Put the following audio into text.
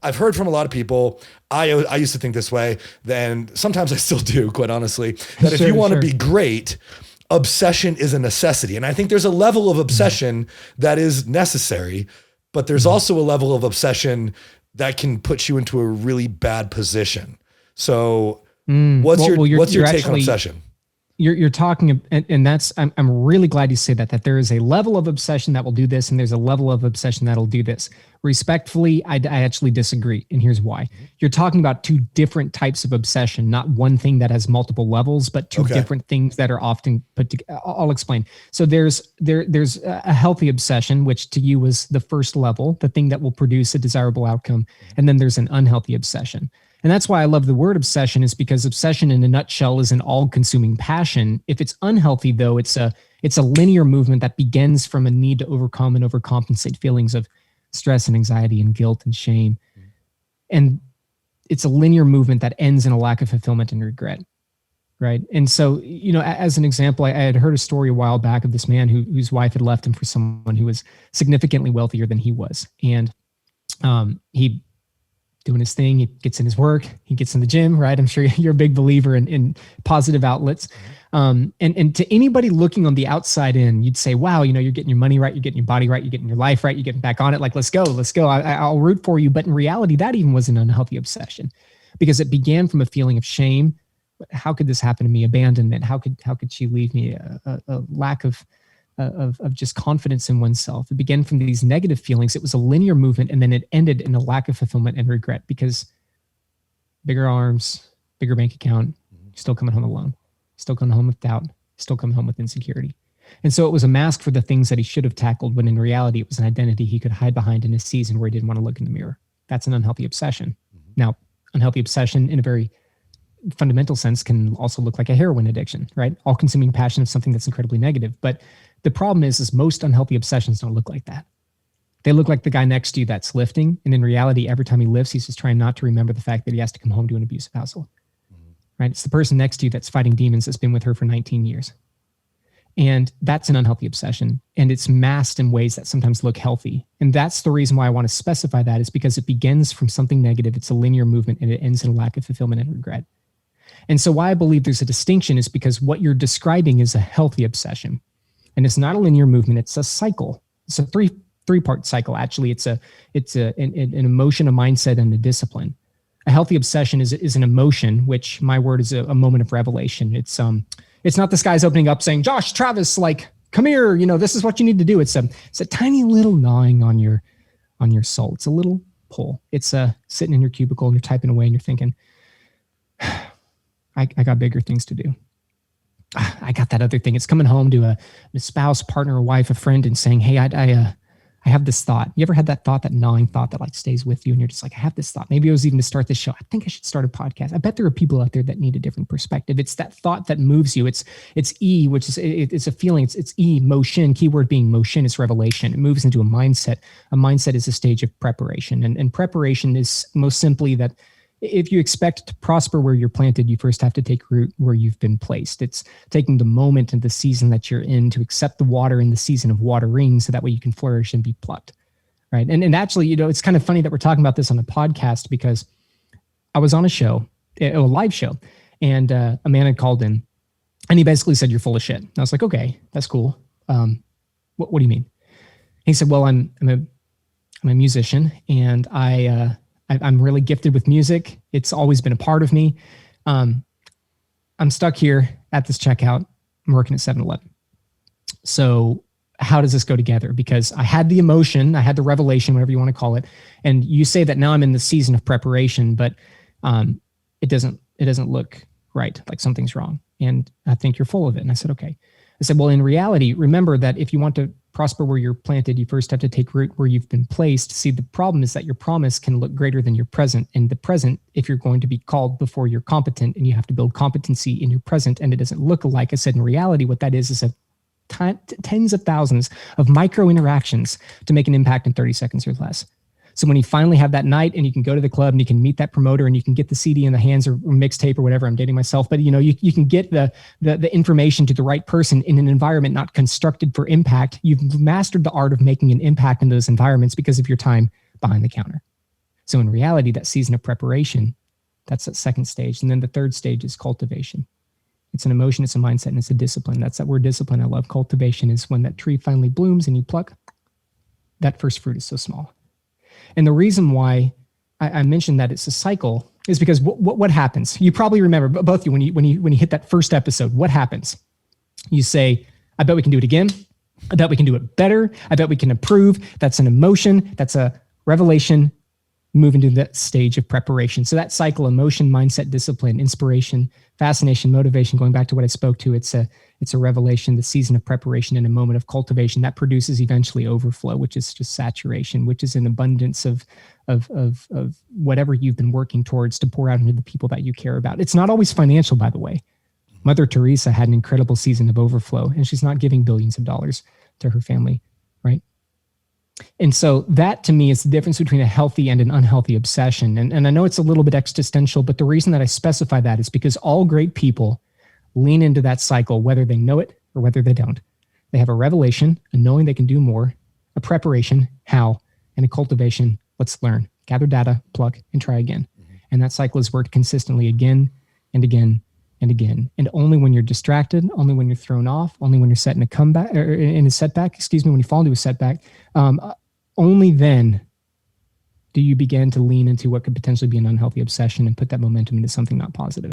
I've heard from a lot of people. I used to think this way. Then sometimes I still do, quite honestly, that if you Sure, want to sure. be great, obsession is a necessity. And I think there's a level of Mhm. obsession that is necessary, but there's Mhm. also a level of obsession that can put you into a really bad position. So Well, what's your you're take on actually obsession? you're talking, and that's I'm really glad you say that there is a level of obsession that will do this, and there's a level of obsession that'll do this. Respectfully, I actually disagree, and here's why. You're talking about two different types of obsession, not one thing that has multiple levels, but two Okay. different things that are often put together. I'll explain. So there's a healthy obsession, which to you was the first level, the thing that will produce a desirable outcome, and then there's an unhealthy obsession. And that's why I love the word obsession, is because obsession in a nutshell is an all-consuming passion. If it's unhealthy, though, it's a linear movement that begins from a need to overcome and overcompensate feelings of stress and anxiety and guilt and shame. And it's a linear movement that ends in a lack of fulfillment and regret. Right. And so, as an example, I had heard a story a while back of this man whose wife had left him for someone who was significantly wealthier than he was. And he doing his thing. He gets in his work. He gets in the gym, right? I'm sure you're a big believer in positive outlets. And to anybody looking on the outside in, you'd say, wow, you're getting your money right. You're getting your body right. You're getting your life right. You're getting back on it. Like, let's go, let's go. I'll root for you. But in reality, that even was an unhealthy obsession because it began from a feeling of shame. How could this happen to me? Abandonment. How could she leave me? A lack of just confidence in oneself. It began from these negative feelings. It was a linear movement, and then it ended in a lack of fulfillment and regret because bigger arms, bigger bank account, still coming home alone, still coming home with doubt, still coming home with insecurity. And so it was a mask for the things that he should have tackled, when in reality, it was an identity he could hide behind in a season where he didn't want to look in the mirror. That's an unhealthy obsession. Now, unhealthy obsession in a very fundamental sense can also look like a heroin addiction, right? All consuming passion of something that's incredibly negative. But the problem is most unhealthy obsessions don't look like that. They look like the guy next to you that's lifting. And in reality, every time he lifts, he's just trying not to remember the fact that he has to come home to an abusive household, right? It's the person next to you that's fighting demons that's been with her for 19 years. And that's an unhealthy obsession. And it's masked in ways that sometimes look healthy. And that's the reason why I want to specify that, is because it begins from something negative. It's a linear movement, and it ends in a lack of fulfillment and regret. And so why I believe there's a distinction is because what you're describing is a healthy obsession. And it's not a linear movement. It's a cycle. It's a three-part cycle. Actually, it's an emotion, a mindset, and a discipline. A healthy obsession is an emotion, which my word is a moment of revelation. It's not the skies opening up saying, Josh, Travis, like, come here, this is what you need to do. It's a tiny little gnawing on your soul. It's a little pull. It's sitting in your cubicle and you're typing away and you're thinking, I got bigger things to do. I got that other thing. It's coming home to a spouse, partner, a wife, a friend, and saying, hey, I have this thought. You ever had that thought, that gnawing thought that like stays with you, and you're just like, I have this thought. Maybe it was even to start this show. I think I should start a podcast. I bet there are people out there that need a different perspective. It's that thought that moves you. It's E, which is it's a feeling. It's E, motion. Keyword being motion is revelation. It moves into a mindset. A mindset is a stage of preparation, and preparation is most simply that if you expect to prosper where you're planted, you first have to take root where you've been placed. It's taking the moment and the season that you're in to accept the water in the season of watering, so that way you can flourish and be plucked. Right. And actually, it's kind of funny that we're talking about this on a podcast, because I was on a show, a live show, and a man had called in, and he basically said, you're full of shit. And I was like, okay, that's cool. What do you mean? He said, well, I'm a musician, and I'm really gifted with music. It's always been a part of me. I'm stuck here at this checkout. I'm working at 7-Eleven. So how does this go together? Because I had the emotion, I had the revelation, whatever you want to call it. And you say that now I'm in the season of preparation, but it doesn't look right. Like something's wrong. And I think you're full of it. And I said, okay. I said, well, in reality, remember that if you want to prosper where you're planted, you first have to take root where you've been placed. See, the problem is that your promise can look greater than your present. And the present, if you're going to be called before you're competent, and you have to build competency in your present, and it doesn't look like I said, in reality, what that is a tens of thousands of micro interactions to make an impact in 30 seconds or less. So when you finally have that night and you can go to the club and you can meet that promoter and you can get the CD in the hands, or mixtape or whatever, I'm dating myself, but you can get the information to the right person in an environment not constructed for impact. You've mastered the art of making an impact in those environments because of your time behind the counter. So in reality, that season of preparation, that's that second stage. And then the third stage is cultivation. It's an emotion, it's a mindset, and it's a discipline. That's that word discipline I love. Cultivation is when that tree finally blooms and you pluck. That first fruit is so small. And the reason why I mentioned that it's a cycle is because what happens? You probably remember, both of you, when you hit that first episode, what happens? You say, I bet we can do it again. I bet we can do it better. I bet we can improve. That's an emotion. That's a revelation. Move into that stage of preparation. So that cycle, emotion, mindset, discipline, inspiration, fascination, motivation, going back to what I spoke to, it's a revelation, the season of preparation and a moment of cultivation that produces eventually overflow, which is just saturation, which is an abundance of whatever you've been working towards to pour out into the people that you care about. It's not always financial, by the way. Mother Teresa had an incredible season of overflow, and she's not giving billions of dollars to her family, right? And so that to me is the difference between a healthy and an unhealthy obsession. And I know it's a little bit existential, but the reason that I specify that is because all great people lean into that cycle, whether they know it or whether they don't. They have a revelation, a knowing they can do more, a preparation, how, and a cultivation, let's learn, gather data, plug, and try again. And that cycle is worked consistently again and again and again. And only when you're distracted, only when you're thrown off, only when you're set in a comeback or in a setback, when you fall into a setback, only then do you begin to lean into what could potentially be an unhealthy obsession and put that momentum into something not positive.